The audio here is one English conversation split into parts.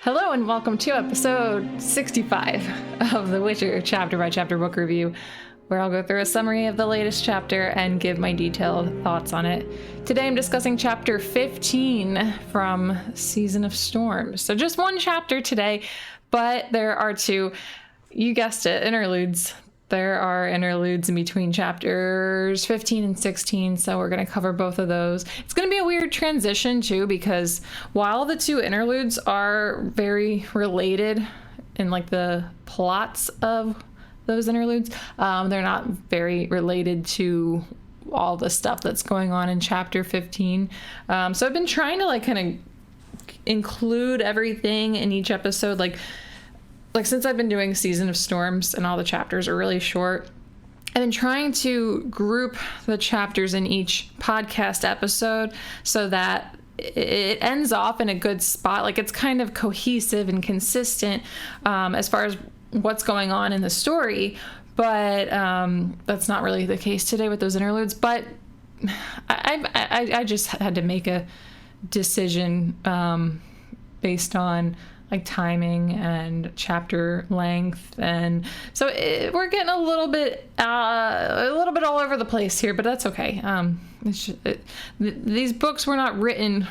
Hello and welcome to episode 65 of The Witcher chapter by chapter book review, where I'll go through a summary of the latest chapter and give my detailed thoughts on it. Today I'm discussing chapter 15 from Season of Storms. So just one chapter today, but there are two, you guessed it, interludes. There are interludes in between chapters 15 and 16, so we're going to cover both of those. It's going to be a weird transition, too, because while the two interludes are very related in, like, the plots of those interludes, they're not very related to all the stuff that's going on in chapter 15. So I've been trying to, like, kind of include everything in each episode, like since I've been doing Season of Storms and all the chapters are really short, I've been trying to group the chapters in each podcast episode so that it ends off in a good spot. Like, it's kind of cohesive and consistent as far as what's going on in the story, but that's not really the case today with those interludes. But I just had to make a decision based on like timing and chapter length, and so we're getting a little bit all over the place here, but that's okay. These books were not written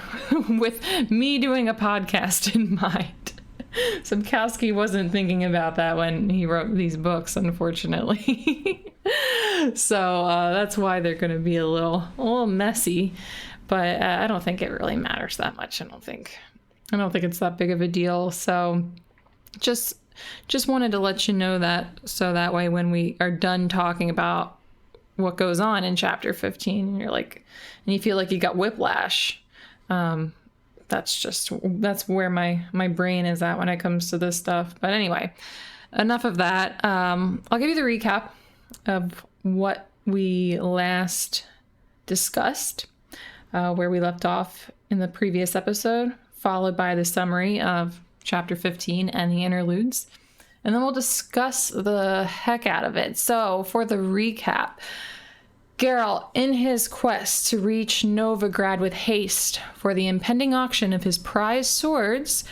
with me doing a podcast in mind. Sapkowski wasn't thinking about that when he wrote these books, unfortunately. So that's why they're going to be a little messy, but I don't think it really matters that much. I don't think it's that big of a deal. So just wanted to let you know that, so that way when we are done talking about what goes on in chapter 15 and you're like, and you feel like you got whiplash, that's where my brain is at when it comes to this stuff. But anyway, enough of that. I'll give you the recap of what we last discussed, where we left off in the previous episode, followed by the summary of chapter 15 and the interludes. And then we'll discuss the heck out of it. So for the recap, Geralt, in his quest to reach Novigrad with haste for the impending auction of his prized swords,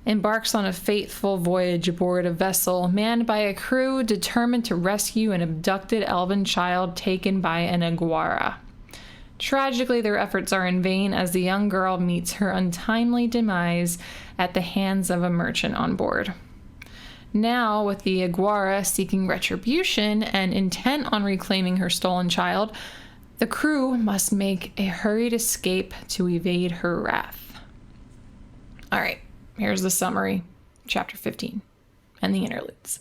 embarks on a fateful voyage aboard a vessel manned by a crew determined to rescue an abducted elven child taken by an Aguara. Tragically, their efforts are in vain as the young girl meets her untimely demise at the hands of a merchant on board. Now, with the Aguara seeking retribution and intent on reclaiming her stolen child, the crew must make a hurried escape to evade her wrath. All right, here's the summary, chapter 15, and the interludes.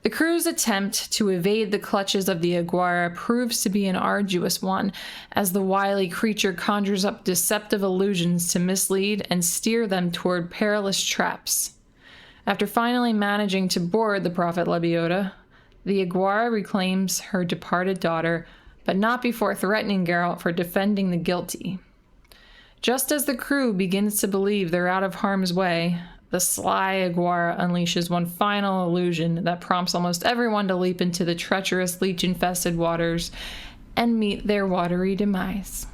The crew's attempt to evade the clutches of the Aguara proves to be an arduous one, as the wily creature conjures up deceptive illusions to mislead and steer them toward perilous traps. After finally managing to board the Prophet Lebiota, the Aguara reclaims her departed daughter, but not before threatening Geralt for defending the guilty. Just as the crew begins to believe they're out of harm's way, the sly Aguara unleashes one final illusion that prompts almost everyone to leap into the treacherous leech-infested waters and meet their watery demise.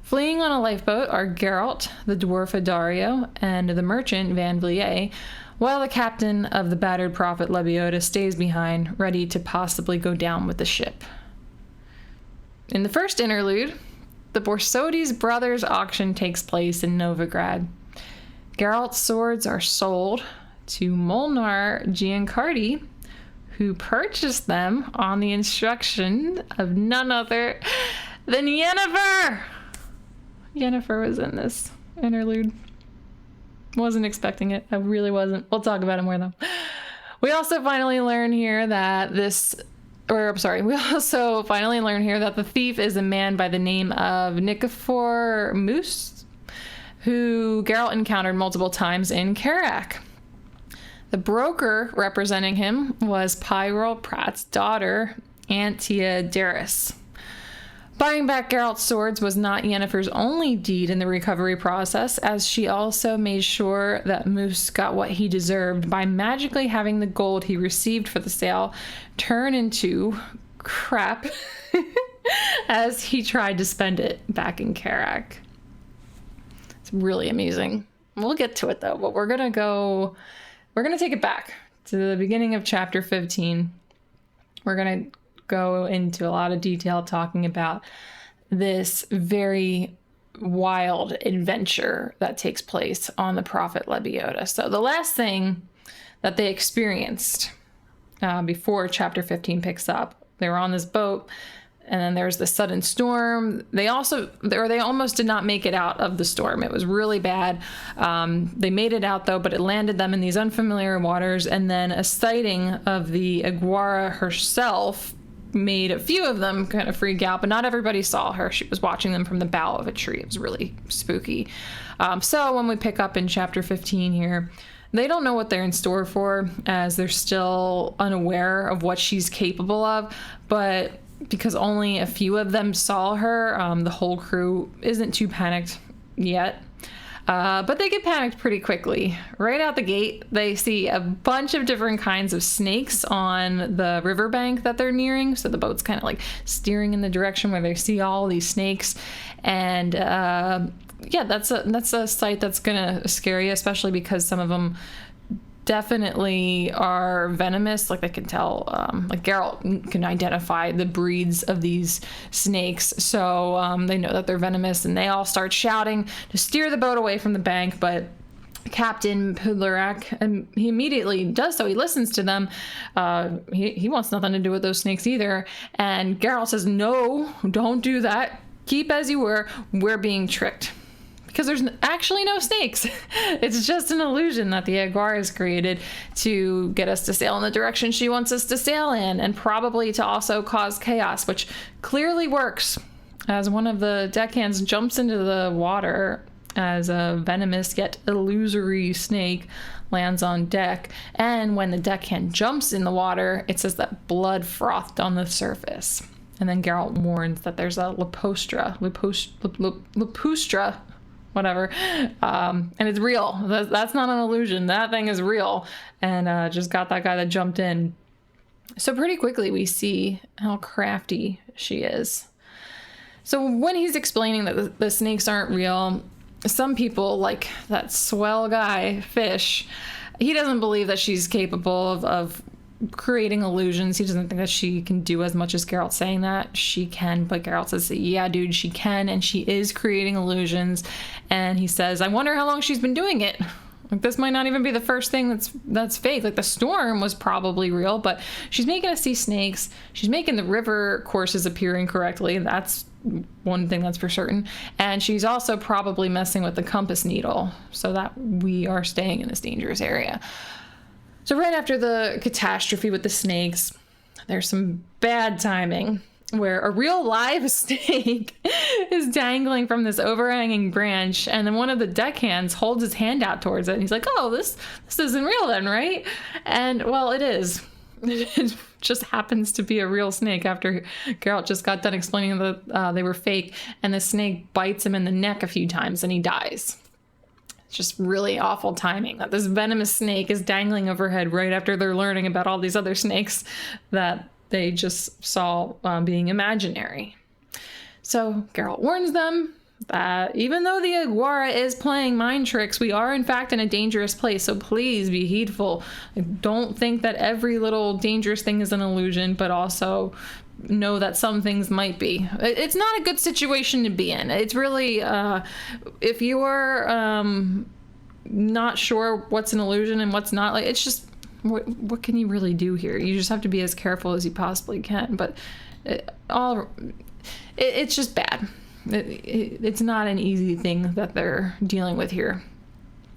Fleeing on a lifeboat are Geralt, the dwarf Adario, and the merchant Van Vliet, while the captain of the battered Prophet Lebiota stays behind, ready to possibly go down with the ship. In the first interlude, the Borsodi's brothers' auction takes place in Novigrad. Geralt's swords are sold to Molnar Giancardi, who purchased them on the instruction of none other than Yennefer. Yennefer was in this interlude. Wasn't expecting it. I really wasn't. We'll talk about it more, though. We also finally learn here that the thief is a man by the name of Nikifor Moose, who Geralt encountered multiple times in Karak. The broker representing him was Pyrrol Pratt's daughter, Antia Daris. Buying back Geralt's swords was not Yennefer's only deed in the recovery process, as she also made sure that Moose got what he deserved by magically having the gold he received for the sale turn into crap as he tried to spend it back in Karak. It's really amazing We'll get to it though, but we're going to take it back to the beginning of chapter 15. We're going to go into a lot of detail talking about this very wild adventure that takes place on the Prophet Lebioda. So the last thing that they experienced before chapter 15 picks up, they were on this boat, and then there's the sudden storm. They almost did not make it out of the storm. It was really bad. They made it out though, but it landed them in these unfamiliar waters, and then a sighting of the Aguara herself made a few of them kind of freak out, but not everybody saw her. She was watching them from the bough of a tree. It was really spooky. So when we pick up in chapter 15 here, they don't know what they're in store for, as they're still unaware of what she's capable of, but because only a few of them saw her, the whole crew isn't too panicked yet. But they get panicked pretty quickly. Right out the gate, they see a bunch of different kinds of snakes on the riverbank that they're nearing. So the boat's kind of like steering in the direction where they see all these snakes. And yeah, that's a sight that's gonna scare you, especially because some of them definitely are venomous. Like they can tell, like Geralt can identify the breeds of these snakes, so they know that they're venomous, and they all start shouting to steer the boat away from the bank. But Captain Pudlerak, he immediately does so. He listens to them. He wants nothing to do with those snakes either. And Geralt says, "No, don't do that. Keep as you were. We're being tricked." Because there's actually no snakes. It's just an illusion that the Aguara has created to get us to sail in the direction she wants us to sail in, and probably to also cause chaos, which clearly works, as one of the deckhands jumps into the water as a venomous yet illusory snake lands on deck. And when the deckhand jumps in the water, it says that blood frothed on the surface. And then Geralt warns that there's a Lepustra, whatever, and it's real. That's not an illusion. That thing is real, and just got that guy that jumped in. So pretty quickly we see how crafty she is. So when he's explaining that the snakes aren't real, some people, like that swell guy Fish, he doesn't believe that she's capable of creating illusions. He doesn't think that she can do as much as Geralt's saying that she can, but Geralt says, yeah, dude, she can, and she is creating illusions. And he says, I wonder how long she's been doing it. Like, this might not even be the first thing that's fake. Like, the storm was probably real, but she's making us see snakes. She's making the river courses appear incorrectly. That's one thing that's for certain. And she's also probably messing with the compass needle so that we are staying in this dangerous area. So right after the catastrophe with the snakes, there's some bad timing where a real live snake is dangling from this overhanging branch, and then one of the deckhands holds his hand out towards it, and he's like, oh, this isn't real then, right? And, well, it is. It just happens to be a real snake after Geralt just got done explaining that they were fake, and the snake bites him in the neck a few times, and he dies. It's just really awful timing that this venomous snake is dangling overhead right after they're learning about all these other snakes that they just saw being imaginary. So Geralt warns them that even though the Aguara is playing mind tricks, we are in fact in a dangerous place, so please be heedful. Don't think that every little dangerous thing is an illusion, but also know that some things might be. It's not a good situation to be in. It's really, if you are not sure what's an illusion and what's not, like, it's just, what can you really do here? You just have to be as careful as you possibly can. But it's just bad. It's not an easy thing that they're dealing with here.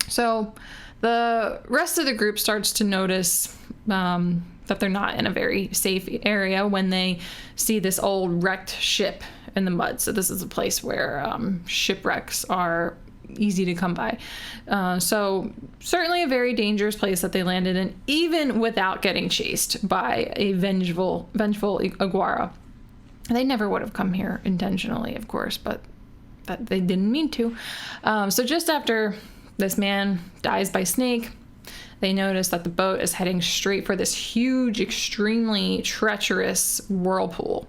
So the rest of the group starts to notice that they're not in a very safe area when they see this old wrecked ship in the mud. So this is a place where shipwrecks are easy to come by. So certainly a very dangerous place that they landed in, even without getting chased by a vengeful Aguara. They never would have come here intentionally, of course, but that they didn't mean to. So just after this man dies by snake, they notice that the boat is heading straight for this huge, extremely treacherous whirlpool.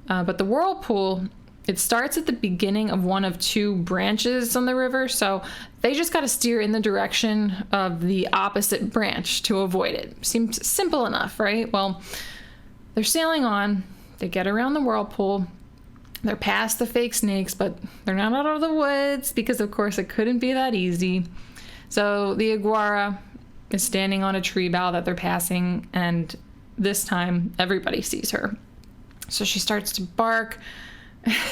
But the whirlpool It starts at the beginning of one of two branches on the river, so they just got to steer in the direction of the opposite branch to avoid it. Seems simple enough, right? Well, they're sailing on. They get around the whirlpool. They're past the fake snakes, but they're not out of the woods because, of course, it couldn't be that easy. So the iguana is standing on a tree bough that they're passing, and this time everybody sees her. So she starts to bark,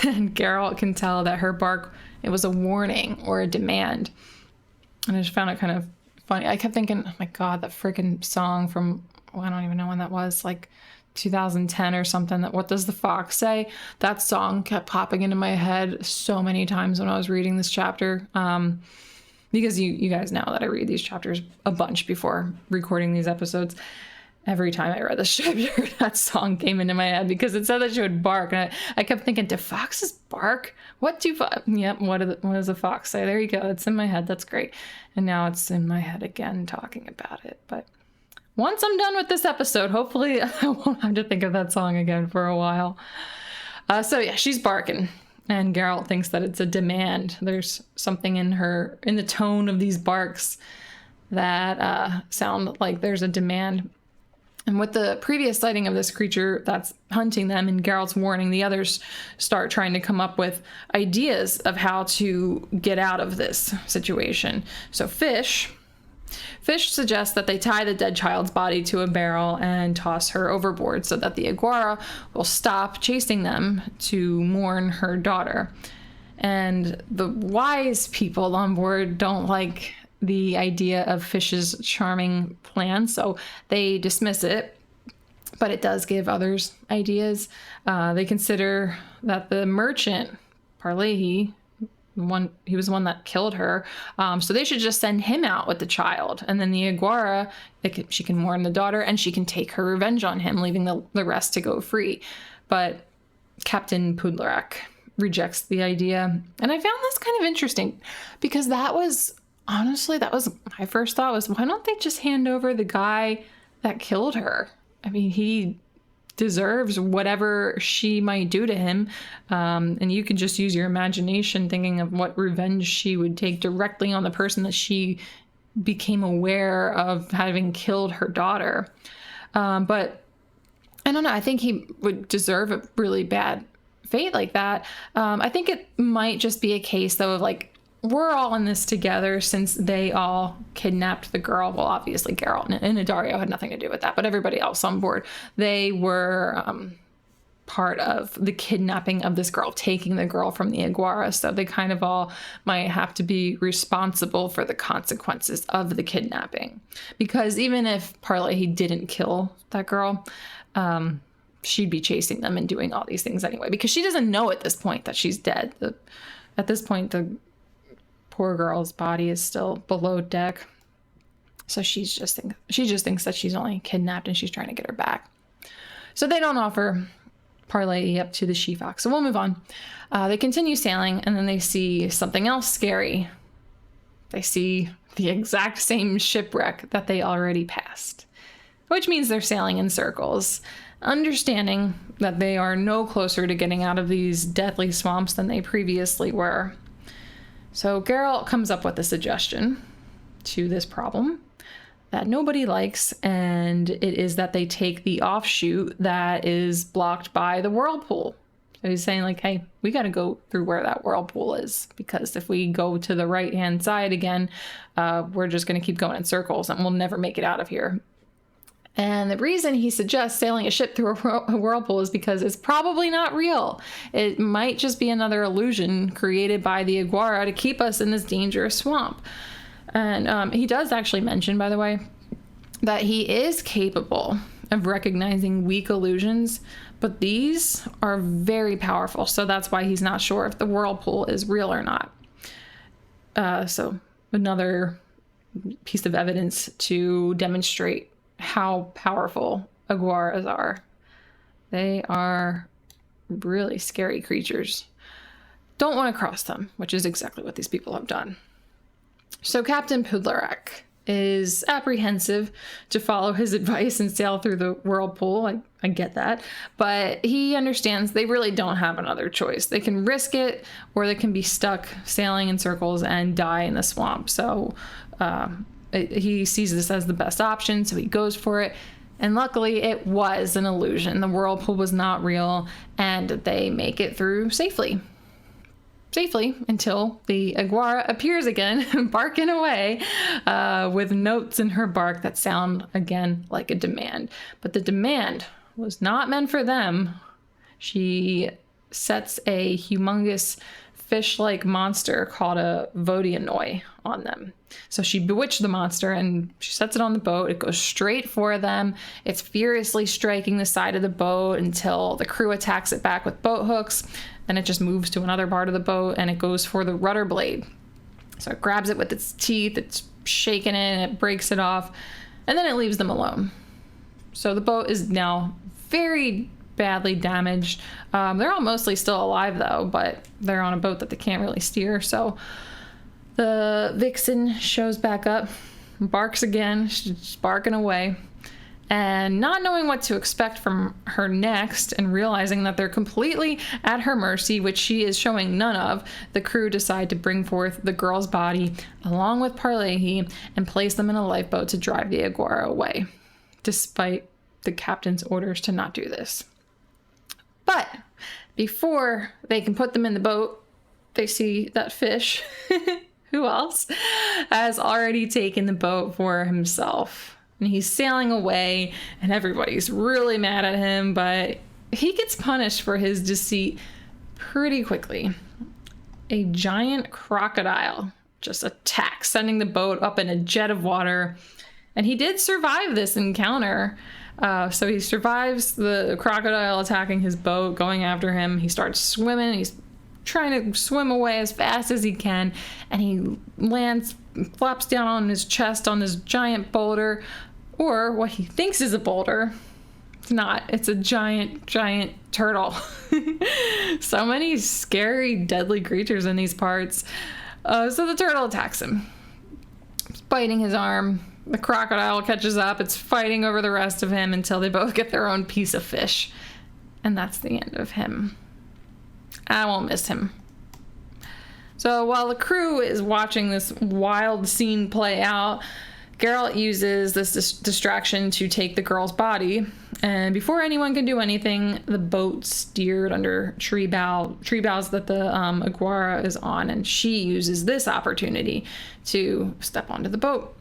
and Geralt can tell that her bark, it was a warning or a demand. And I just found it kind of funny. I kept thinking, oh my God, that freaking song from, well, I don't even know when that was, like 2010 or something, that What Does the Fox Say? That song kept popping into my head so many times when I was reading this chapter. Because you guys know that I read these chapters a bunch before recording these episodes. Every time I read this chapter, that song came into my head because it said that she would bark. And I kept thinking, do foxes bark? What does a fox say? There you go. It's in my head. That's great. And now it's in my head again talking about it. But once I'm done with this episode, hopefully I won't have to think of that song again for a while. So yeah, she's barking. And Geralt thinks that it's a demand. There's something in the tone of these barks that sound like there's a demand. And with the previous sighting of this creature that's hunting them and Geralt's warning, the others start trying to come up with ideas of how to get out of this situation. So Fish suggests that they tie the dead child's body to a barrel and toss her overboard so that the iguana will stop chasing them to mourn her daughter. And the wise people on board don't like the idea of Fish's charming plan, so they dismiss it, but it does give others ideas. They consider that the merchant, Parlehi, he was the one that killed her, so they should just send him out with the child, and then the iguana, she can mourn the daughter, and she can take her revenge on him, leaving the rest to go free. But Captain Pudlarak rejects the idea, and I found this kind of interesting because honestly, that was my first thought was, why don't they just hand over the guy that killed her? I mean, he deserves whatever she might do to him. And you could just use your imagination thinking of what revenge she would take directly on the person that she became aware of having killed her daughter. But I don't know. I think he would deserve a really bad fate like that. I think it might just be a case, though, of like, we're all in this together since they all kidnapped the girl. Well, obviously Geralt and Adario had nothing to do with that, but everybody else on board, they were part of the kidnapping of this girl, taking the girl from the iguana. So they kind of all might have to be responsible for the consequences of the kidnapping. Because even if Parlehi didn't kill that girl, she'd be chasing them and doing all these things anyway, because she doesn't know at this point that she's dead. At this point, the poor girl's body is still below deck. So she just thinks that she's only kidnapped and she's trying to get her back. So they don't offer Parlehi up to the she-fox. So we'll move on. They continue sailing, and then they see something else scary. They see the exact same shipwreck that they already passed, which means they're sailing in circles, understanding that they are no closer to getting out of these deathly swamps than they previously were. So Geralt comes up with a suggestion to this problem that nobody likes, and it is that they take the offshoot that is blocked by the whirlpool. So he's saying, like, hey, we got to go through where that whirlpool is, because if we go to the right-hand side again, we're just going to keep going in circles and we'll never make it out of here. And the reason he suggests sailing a ship through a whirlpool is because it's probably not real. It might just be another illusion created by the iguana to keep us in this dangerous swamp. And he does actually mention, by the way, that he is capable of recognizing weak illusions, but these are very powerful. So that's why he's not sure if the whirlpool is real or not. So another piece of evidence to demonstrate how powerful iguanas are. They are really scary creatures. Don't want to cross them, which is exactly what these people have done. So Captain Pudlarak is apprehensive to follow his advice and sail through the whirlpool. I get that. But he understands they really don't have another choice. They can risk it, or they can be stuck sailing in circles and die in the swamp. So he sees this as the best option, so he goes for it. And luckily, it was an illusion. The whirlpool was not real, and they make it through safely until the Aguara appears again, barking away with notes in her bark that sound again like a demand. But the demand was not meant for them. She sets a humongous fish-like monster called a Vodianoi on them. So she bewitched the monster and she sets it on the boat. It goes straight for them. It's furiously striking the side of the boat until the crew attacks it back with boat hooks. Then it just moves to another part of the boat and it goes for the rudder blade. So it grabs it with its teeth, it's shaking it, and it breaks it off, and then it leaves them alone. So the boat is now very badly damaged. They're all mostly still alive though, but they're on a boat that they can't really steer. So the vixen shows back up, barks again, she's barking away. And not knowing what to expect from her next and realizing that they're completely at her mercy, which she is showing none of, the crew decide to bring forth the girl's body along with Parlehi and place them in a lifeboat to drive the Aguara away, despite the captain's orders to not do this. But before they can put them in the boat, they see that fish, who else, has already taken the boat for himself. And he's sailing away, and everybody's really mad at him, but he gets punished for his deceit pretty quickly. A giant crocodile just attacks, sending the boat up in a jet of water. And he did survive this encounter. So he survives the crocodile attacking his boat, going after him. He starts swimming. He's trying to swim away as fast as he can. And he lands, flops down on his chest on this giant boulder, or what he thinks is a boulder. It's not. It's a giant turtle. So many scary, deadly creatures in these parts. So the turtle attacks him. It's biting his arm. The crocodile catches up. It's fighting over the rest of him until they both get their own piece of fish. And that's the end of him. I won't miss him. So while the crew is watching this wild scene play out, Geralt uses this distraction to take the girl's body, and before anyone can do anything, the boat steered under tree boughs that the Aguara is on, and she uses this opportunity to step onto the boat.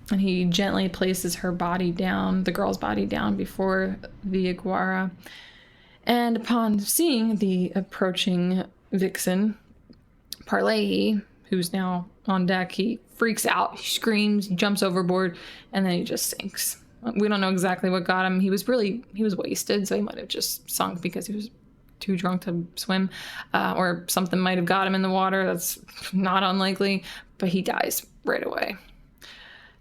And he gently places her body down, the girl's body down before the Aguara. And upon seeing the approaching vixen, Parlehi, who's now on deck, he freaks out, he screams, he jumps overboard, and then he just sinks. We don't know exactly what got him. He was wasted, so he might have just sunk because he was too drunk to swim, or something might have got him in the water. That's not unlikely, but he dies right away.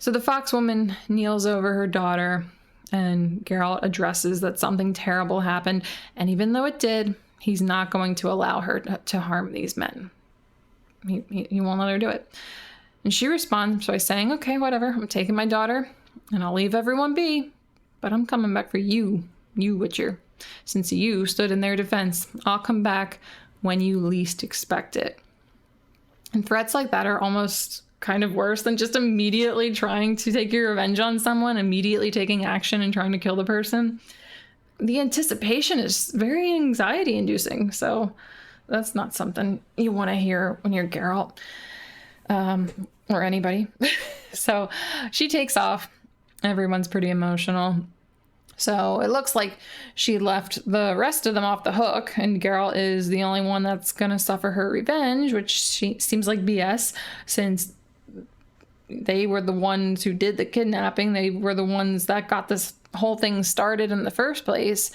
So the foxwoman kneels over her daughter, and Geralt addresses that something terrible happened, and even though it did, he's not going to allow her to harm these men. He won't let her do it. And she responds by saying, okay, whatever, I'm taking my daughter, and I'll leave everyone be, but I'm coming back for you, Witcher. Since you stood in their defense, I'll come back when you least expect it. And threats like that are almost kind of worse than just immediately trying to take your revenge on someone, immediately taking action and trying to kill the person. The anticipation is very anxiety-inducing, so that's not something you want to hear when you're Geralt, or anybody. So she takes off. Everyone's pretty emotional. So it looks like she left the rest of them off the hook, and Geralt is the only one that's going to suffer her revenge, which seems like BS, since they were the ones who did the kidnapping. They were the ones that got this whole thing started in the first place.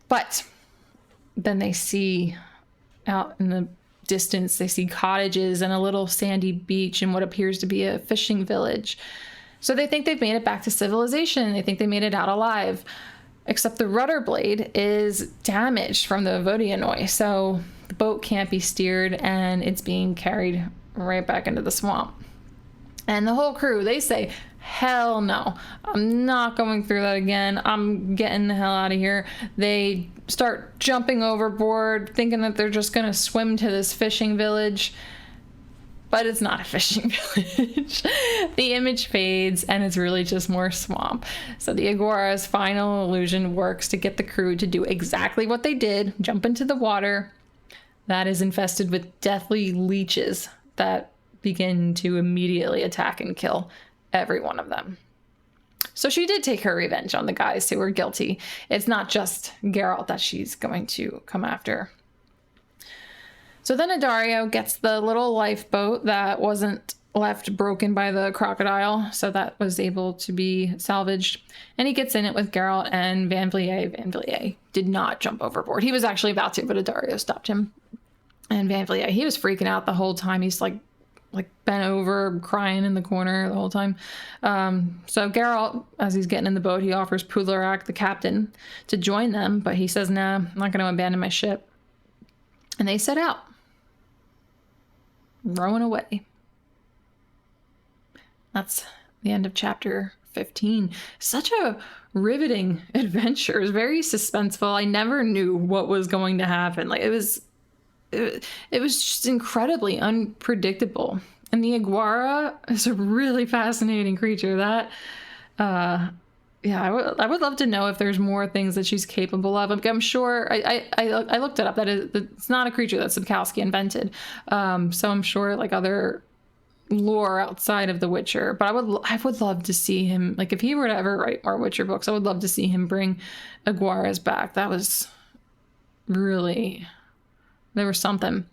But then they see out in the distance, they see cottages and a little sandy beach and what appears to be a fishing village. So they think they've made it back to civilization. They think they made it out alive. Except the rudder blade is damaged from the Vodianoi, so the boat can't be steered and it's being carried right back into the swamp. And the whole crew, they say, hell no, I'm not going through that again. I'm getting the hell out of here. They start jumping overboard, thinking that they're just going to swim to this fishing village. But it's not a fishing village. The image fades, and it's really just more swamp. So the Aguara's final illusion works to get the crew to do exactly what they did, jump into the water that is infested with deathly leeches that begin to immediately attack and kill every one of them. So she did take her revenge on the guys who were guilty. It's not just Geralt that she's going to come after. So then Addario gets the little lifeboat that wasn't left broken by the crocodile, so that was able to be salvaged. And he gets in it with Geralt and Van Vliet. Van Vliet did not jump overboard. He was actually about to, but Addario stopped him. And Van Vliet, he was freaking out the whole time. He's like bent over, crying in the corner the whole time. So Geralt, as he's getting in the boat, he offers Pudlarak, the captain, to join them, but he says, nah, I'm not going to abandon my ship. And they set out, rowing away. That's the end of chapter 15. Such a riveting adventure. It was very suspenseful. I never knew what was going to happen. Like, it was just incredibly unpredictable. And the Aguara is a really fascinating creature. That, I would love to know if there's more things that she's capable of. I'm sure, I looked it up, that it's not a creature that Sapkowski invented. So I'm sure like other lore outside of The Witcher, but I would love to see him, like if he were to ever write more Witcher books, I would love to see him bring Aguaras back. That was really... There was something.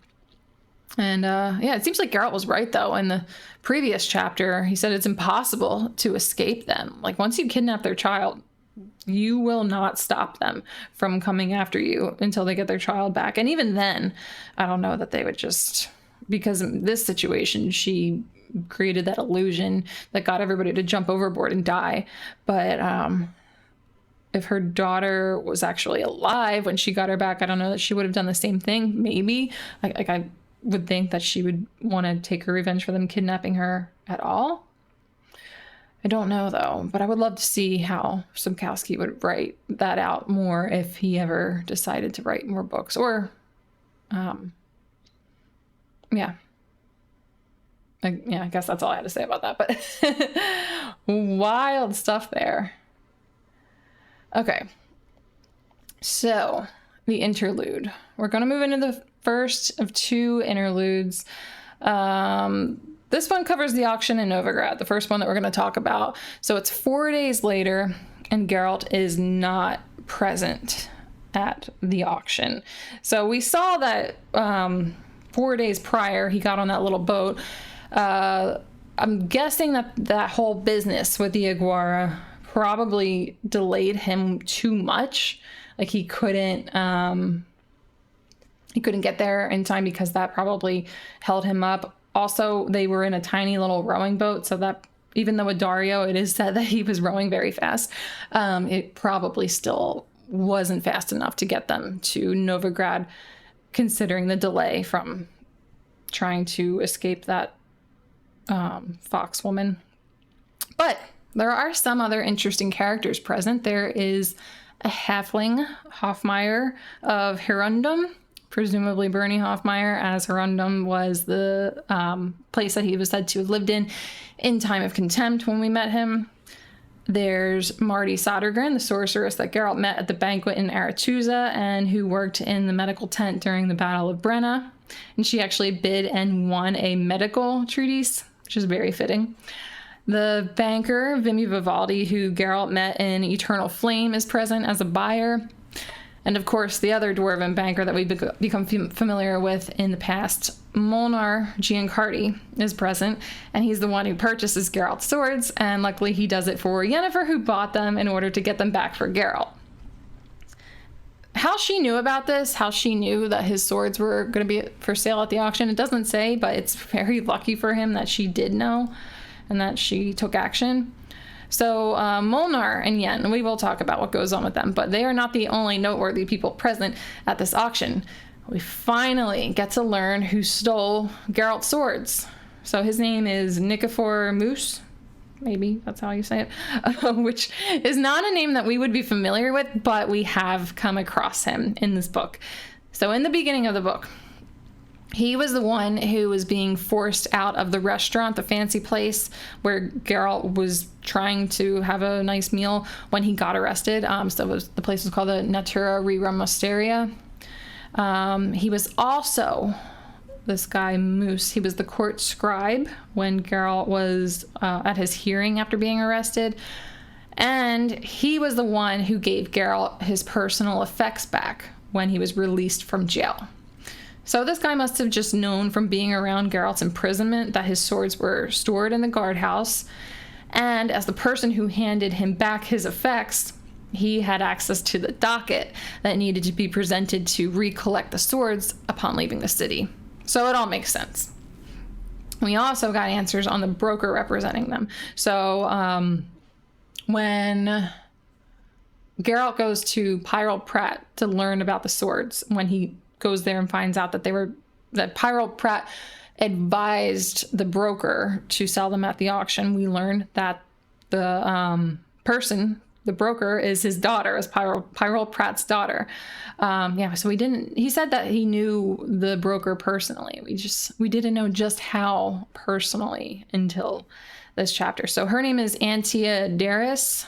And it seems like Geralt was right, though. In the previous chapter, he said it's impossible to escape them. Like, once you kidnap their child, you will not stop them from coming after you until they get their child back. And even then, I don't know that they would just... Because in this situation, she created that illusion that got everybody to jump overboard and die. But... if her daughter was actually alive when she got her back, I don't know that she would have done the same thing. Maybe. I would think that she would want to take her revenge for them kidnapping her at all. I don't know, though. But I would love to see how Sapkowski would write that out more if he ever decided to write more books. Or, I guess that's all I had to say about that. But wild stuff there. Okay, so the interlude. We're going to move into the first of two interludes. This one covers the auction in Novigrad, the first one that we're going to talk about. So it's 4 days later, and Geralt is not present at the auction. So we saw that 4 days prior, he got on that little boat. I'm guessing that whole business with the Aguara probably delayed him too much. Like he couldn't get there in time because that probably held him up. Also, they were in a tiny little rowing boat, so that even though with Dario it is said that he was rowing very fast, it probably still wasn't fast enough to get them to Novigrad, considering the delay from trying to escape that fox woman. But there are some other interesting characters present. There is a halfling, Hoffmeyer of Hirundum, presumably Bernie Hoffmeyer, as Hirundum was the place that he was said to have lived in Time of Contempt when we met him. There's Marty Sodergren, the sorceress that Geralt met at the banquet in Aretuza and who worked in the medical tent during the Battle of Brenna. And she actually bid and won a medical treatise, which is very fitting. The banker, Vimy Vivaldi, who Geralt met in Eternal Flame, is present as a buyer. And of course, the other dwarven banker that we've become familiar with in the past, Molnar Giancardi, is present. And he's the one who purchases Geralt's swords. And luckily, he does it for Yennefer, who bought them in order to get them back for Geralt. How she knew about this, how she knew that his swords were going to be for sale at the auction, it doesn't say, but it's very lucky for him that she did know and that she took action. So Molnar and Yen, we will talk about what goes on with them, but they are not the only noteworthy people present at this auction. We finally get to learn who stole Geralt's swords. So his name is Nikifor Moose. Maybe that's how you say it, which is not a name that we would be familiar with, but we have come across him in this book. So in the beginning of the book, he was the one who was being forced out of the restaurant, the fancy place where Geralt was trying to have a nice meal when he got arrested. So the place was called the Natura Rira Mosteria. He was also, this guy Moose, he was the court scribe when Geralt was at his hearing after being arrested. And he was the one who gave Geralt his personal effects back when he was released from jail. So this guy must have just known from being around Geralt's imprisonment that his swords were stored in the guardhouse. And as the person who handed him back his effects, he had access to the docket that needed to be presented to recollect the swords upon leaving the city. So it all makes sense. We also got answers on the broker representing them. So when Geralt goes to Pyrrol Pratt to learn about the swords, when he goes there and finds out that Pyrrol Pratt advised the broker to sell them at the auction, we learned that the broker is his daughter, is Pyrrol Pratt's daughter. So he said that he knew the broker personally. We didn't know just how personally until this chapter. So her name is Antia Daris.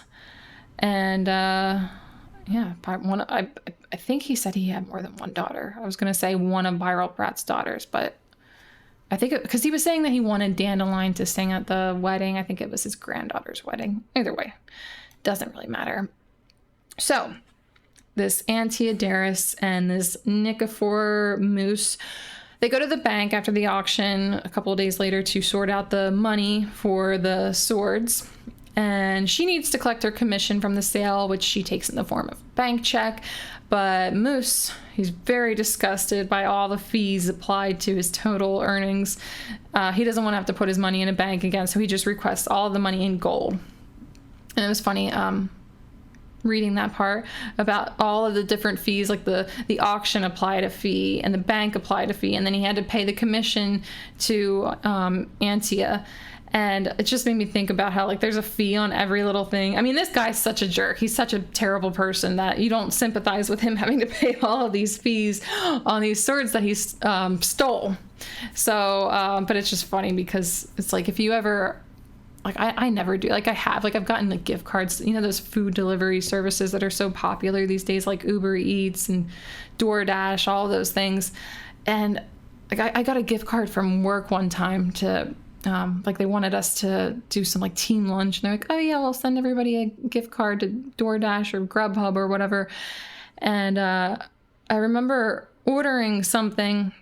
And I think he said he had more than one daughter. I was going to say one of Pyrrol Pratt's daughters, but I think because he was saying that he wanted Dandelion to sing at the wedding. I think it was his granddaughter's wedding. Either way, doesn't really matter. So this Antia Daris and this Nikifor Moose, they go to the bank after the auction a couple of days later to sort out the money for the swords. And she needs to collect her commission from the sale, which she takes in the form of a bank check. But Moose, he's very disgusted by all the fees applied to his total earnings. He doesn't want to have to put his money in a bank again, so he just requests all of the money in gold. And it was funny reading that part about all of the different fees, like the auction applied a fee and the bank applied a fee, and then he had to pay the commission to Antia. And it just made me think about how, like, there's a fee on every little thing. I mean, this guy's such a jerk. He's such a terrible person that you don't sympathize with him having to pay all of these fees on these swords that he stole. So, but it's just funny because it's like, if you ever, like, I never do. Like, I've gotten like gift cards, you know, those food delivery services that are so popular these days, like Uber Eats and DoorDash, all of those things. And like, I got a gift card from work one time to, like, they wanted us to do some like team lunch, and they're like, oh yeah, we'll send everybody a gift card to DoorDash or Grubhub or whatever. And I remember ordering something,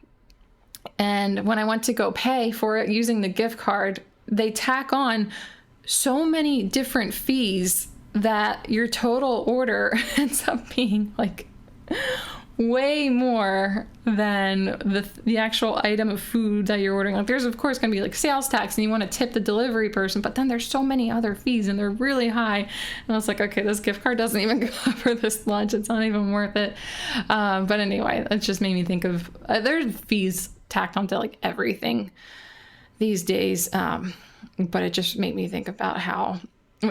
and when I went to go pay for it using the gift card, they tack on so many different fees that your total order ends up being like way more than the actual item of food that you're ordering. Like, there's of course going to be like sales tax, and you want to tip the delivery person, but then there's so many other fees and they're really high. And I was like, okay, this gift card doesn't even cover this lunch. It's not even worth it. But anyway, it just made me think of there's fees tacked onto like everything these days. But it just made me think about how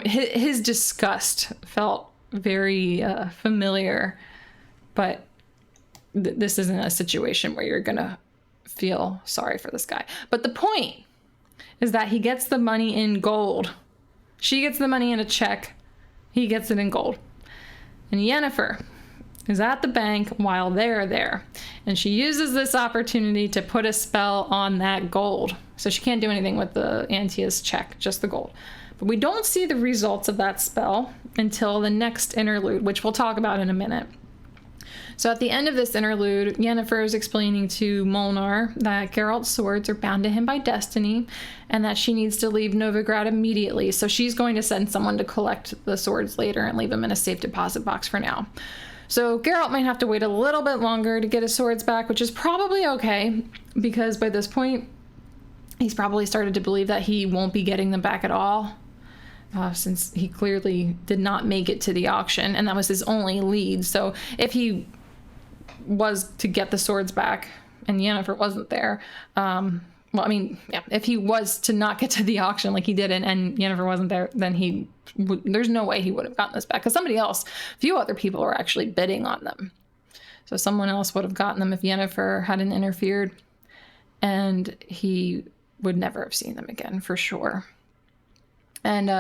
his disgust felt very familiar, but this isn't a situation where you're gonna feel sorry for this guy. But the point is that he gets the money in gold. She gets the money in a check. He gets it in gold. And Yennefer is at the bank while they're there. And she uses this opportunity to put a spell on that gold. So she can't do anything with the Antia's check, just the gold. But we don't see the results of that spell until the next interlude, which we'll talk about in a minute. So at the end of this interlude, Yennefer is explaining to Molnar that Geralt's swords are bound to him by destiny, and that she needs to leave Novigrad immediately. So she's going to send someone to collect the swords later and leave them in a safe deposit box for now. So Geralt might have to wait a little bit longer to get his swords back, which is probably okay, because by this point, he's probably started to believe that he won't be getting them back at all, since he clearly did not make it to the auction, and that was his only lead. So if he was to get the swords back and Yennefer wasn't there, well, well, I mean, yeah, if he was to not get to the auction like he didn't and Yennefer wasn't there, then there's no way he would have gotten this back, because a few other people were actually bidding on them. So someone else would have gotten them if Yennefer hadn't interfered, and he would never have seen them again for sure. And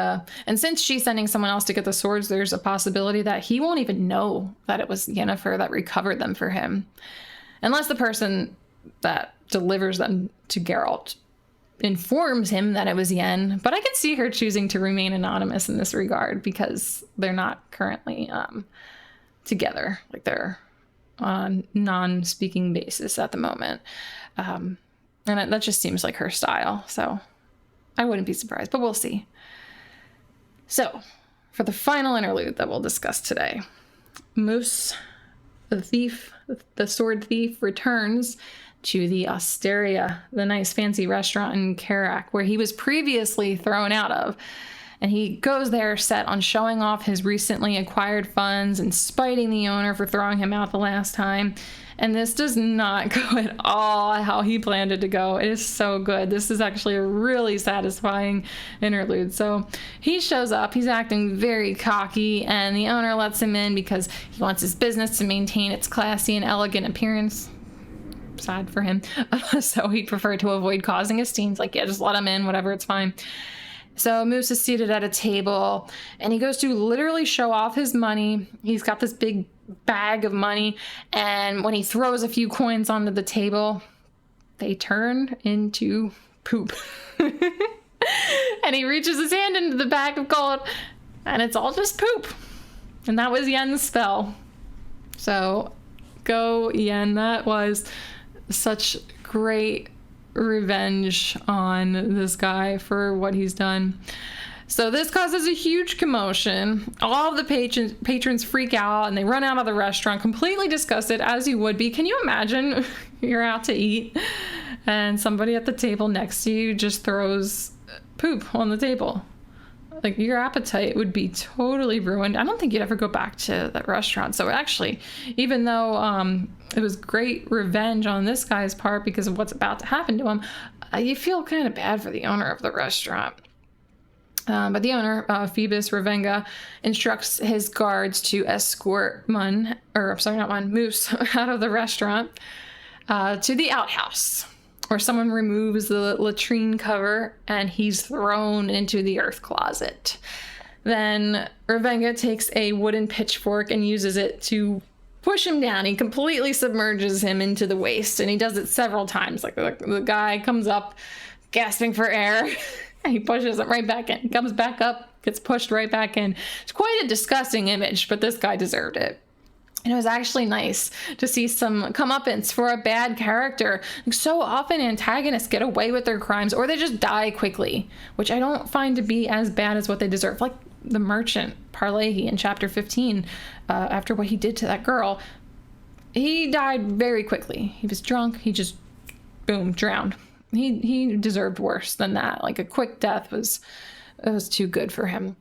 since she's sending someone else to get the swords, there's a possibility that he won't even know that it was Yennefer that recovered them for him, unless the person that delivers them to Geralt informs him that it was Yen. But I can see her choosing to remain anonymous in this regard, because they're not currently together. Like, they're on a non-speaking basis at the moment. And that just seems like her style. So I wouldn't be surprised, but we'll see. So for the final interlude that we'll discuss today, Moose, the sword thief, returns to the Osteria, the nice fancy restaurant in Karak, where he was previously thrown out of. And he goes there set on showing off his recently acquired funds and spiting the owner for throwing him out the last time. And this does not go at all how he planned it to go. It is so good. This is actually a really satisfying interlude. So he shows up, he's acting very cocky, and the owner lets him in because he wants his business to maintain its classy and elegant appearance. Sad for him. So he'd prefer to avoid causing a scene. He's like, yeah, just let him in, whatever, it's fine. So Moose is seated at a table, and he goes to literally show off his money. He's got this big bag of money, and when he throws a few coins onto the table, they turn into poop. And he reaches his hand into the bag of gold, and it's all just poop. And that was Yen's spell. So go Yen. That was such great revenge on this guy for what he's done. So this causes a huge commotion. All of the patrons freak out, and they run out of the restaurant completely disgusted, as you would be. Can you imagine you're out to eat and somebody at the table next to you just throws poop on the table? Like, your appetite would be totally ruined. I don't think you'd ever go back to that restaurant. So actually, even though it was great revenge on this guy's part because of what's about to happen to him, you feel kind of bad for the owner of the restaurant. But the owner, Phoebus Ravenga, instructs his guards to escort Moose out of the restaurant to the outhouse, where someone removes the latrine cover and he's thrown into the earth closet. Then Ravenga takes a wooden pitchfork and uses it to push him down. He completely submerges him into the waste, and he does it several times. Like, the guy comes up gasping for air, and he pushes him right back in. He comes back up, gets pushed right back in. It's quite a disgusting image, but this guy deserved it. And it was actually nice to see some comeuppance for a bad character. Like, so often antagonists get away with their crimes, or they just die quickly, which I don't find to be as bad as what they deserve. Like the merchant, Parlehi, in chapter 15, after what he did to that girl, he died very quickly. He was drunk. He just, boom, drowned. He deserved worse than that. Like, a quick death was too good for him.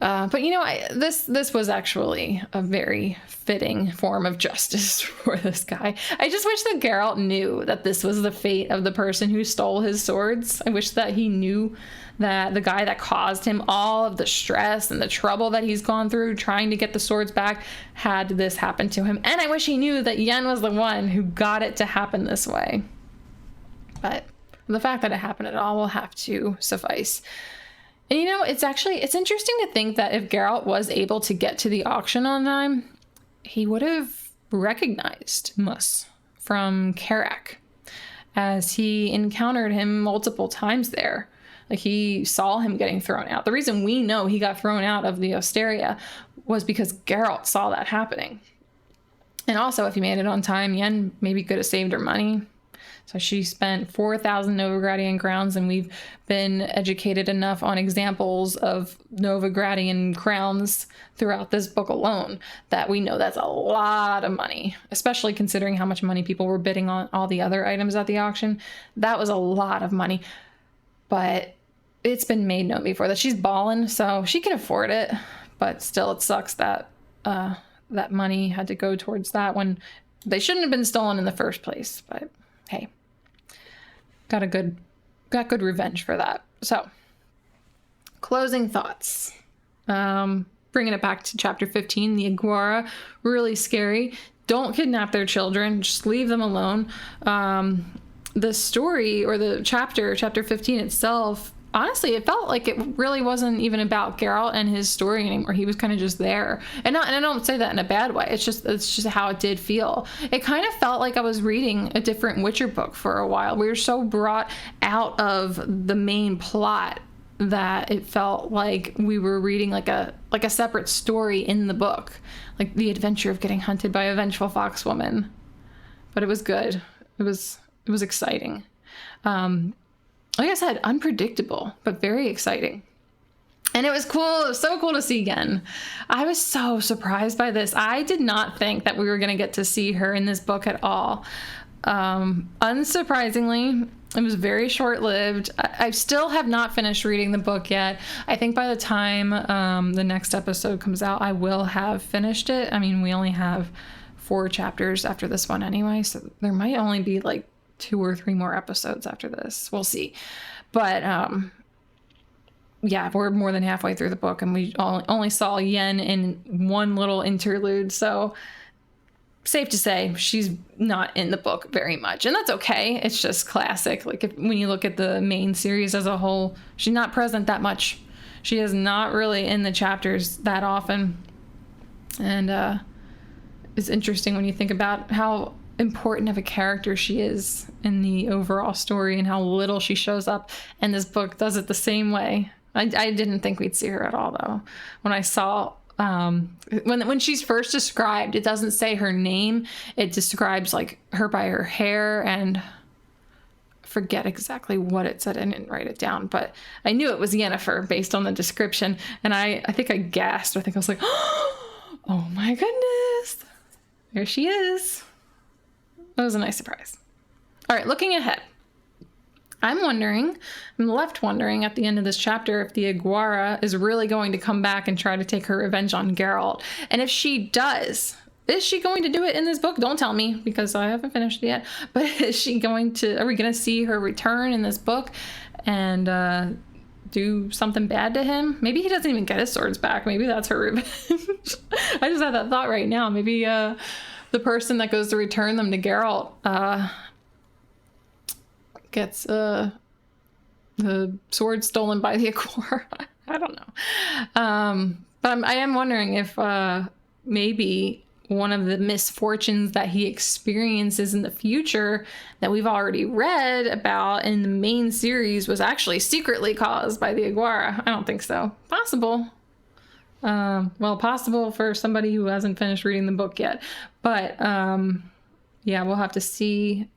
But this was actually a very fitting form of justice for this guy. I just wish that Geralt knew that this was the fate of the person who stole his swords. I wish that he knew that the guy that caused him all of the stress and the trouble that he's gone through trying to get the swords back had this happen to him. And I wish he knew that Yen was the one who got it to happen this way. But the fact that it happened at all will have to suffice. And it's interesting to think that if Geralt was able to get to the auction on time, he would have recognized Moose from Karak, as he encountered him multiple times there. Like, he saw him getting thrown out. The reason we know he got thrown out of the Osteria was because Geralt saw that happening. And also, if he made it on time, Yen maybe could have saved her money. So she spent 4,000 Novigradian crowns, and we've been educated enough on examples of Novigradian crowns throughout this book alone that we know that's a lot of money, especially considering how much money people were bidding on all the other items at the auction. That was a lot of money, but it's been made known before that she's ballin', so she can afford it. But still, it sucks that that money had to go towards that when they shouldn't have been stolen in the first place. But hey. got good revenge for that. So, closing thoughts. Bringing it back to chapter 15, the Aguara, really scary. Don't kidnap their children. Just leave them alone. The story, or the chapter 15 itself, honestly, it felt like it really wasn't even about Geralt and his story anymore. He was kind of just there. And I don't say that in a bad way. It's just how it did feel. It kind of felt like I was reading a different Witcher book for a while. We were so brought out of the main plot that it felt like we were reading like a separate story in the book, like the adventure of getting hunted by a vengeful fox woman. But it was good. It was exciting. Like I said, unpredictable, but very exciting. And it was cool. It was so cool to see again. I was so surprised by this. I did not think that we were going to get to see her in this book at all. Unsurprisingly, it was very short-lived. I still have not finished reading the book yet. I think by the time the next episode comes out, I will have finished it. I mean, we only have 4 chapters after this one anyway, so there might only be like 2 or 3 more episodes after this. We'll see. But yeah, we're more than halfway through the book, and we only saw Yen in one little interlude, so safe to say she's not in the book very much, and that's okay. It's just classic. Like when you look at the main series as a whole, she's not present that much. She is not really in the chapters that often, and it's interesting when you think about how important of a character she is in the overall story and how little she shows up. And this book does it the same way. I didn't think we'd see her at all, though. When I saw when she's first described, it doesn't say her name. It describes like her by her hair, and forget exactly what it said. I didn't write it down, but I knew it was Yennefer based on the description. And I think I gasped. I think I was like, oh my goodness, there she is. That was a nice surprise. All right, looking ahead. I'm left wondering at the end of this chapter if the Aguara is really going to come back and try to take her revenge on Geralt. And if she does, is she going to do it in this book? Don't tell me, because I haven't finished it yet. But are we going to see her return in this book and do something bad to him? Maybe he doesn't even get his swords back. Maybe that's her revenge. I just had that thought right now. Maybe the person that goes to return them to Geralt gets the sword stolen by the Aguara. I don't know. But I am wondering if maybe one of the misfortunes that he experiences in the future that we've already read about in the main series was actually secretly caused by the Aguara. I don't think so. Possible. Well, possible for somebody who hasn't finished reading the book yet. But yeah, we'll have to see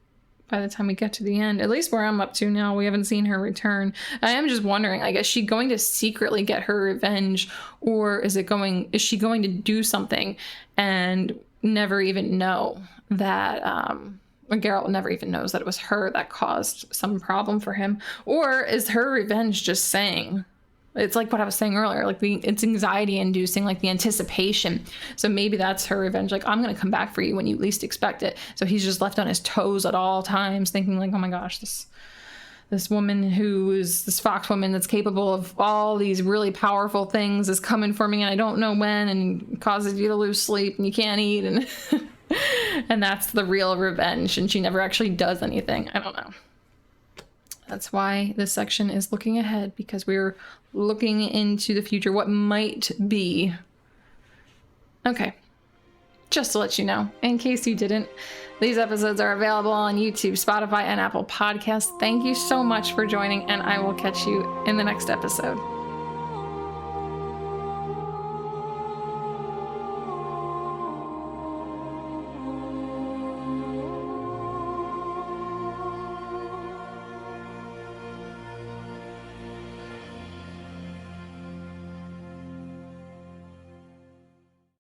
by the time we get to the end. At least where I'm up to now, we haven't seen her return. I am just wondering, like, is she going to secretly get her revenge, or is she going to do something and never even know that Geralt never even knows that it was her that caused some problem for him? Or is her revenge just saying, it's like what I was saying earlier, like it's anxiety inducing, like the anticipation. So maybe that's her revenge. Like, I'm going to come back for you when you least expect it. So he's just left on his toes at all times, thinking like, oh my gosh, this woman who is this fox woman that's capable of all these really powerful things is coming for me, and I don't know when, and causes you to lose sleep and you can't eat. And and that's the real revenge. And she never actually does anything. I don't know. That's why this section is looking ahead, because we're looking into the future, what might be. Okay, just to let you know, in case you didn't, these episodes are available on YouTube, Spotify, and Apple Podcasts. Thank you so much for joining, and I will catch you in the next episode.